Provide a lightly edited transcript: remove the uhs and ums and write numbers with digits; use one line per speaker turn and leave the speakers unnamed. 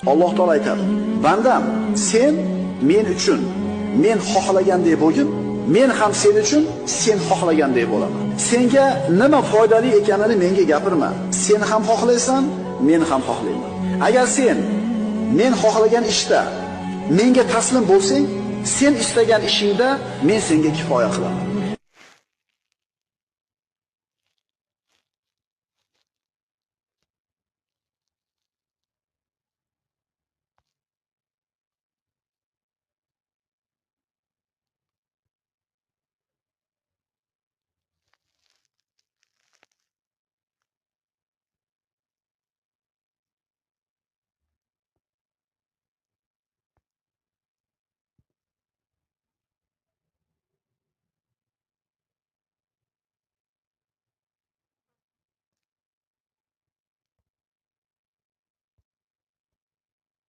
Alloh taolo aytadi: "Bandam, sen men uchun men xohlagandek bo'lgin, men ham sen uchun sen xohlagandek bo'laman. Senga nima foydali ekanini menga gapirma. Sen ham xohlaysan, men ham xohlayman. Agar sen men xohlagan ishda menga taslim bo'lsang, sen istagan ishingda men senga kifoya qilaman.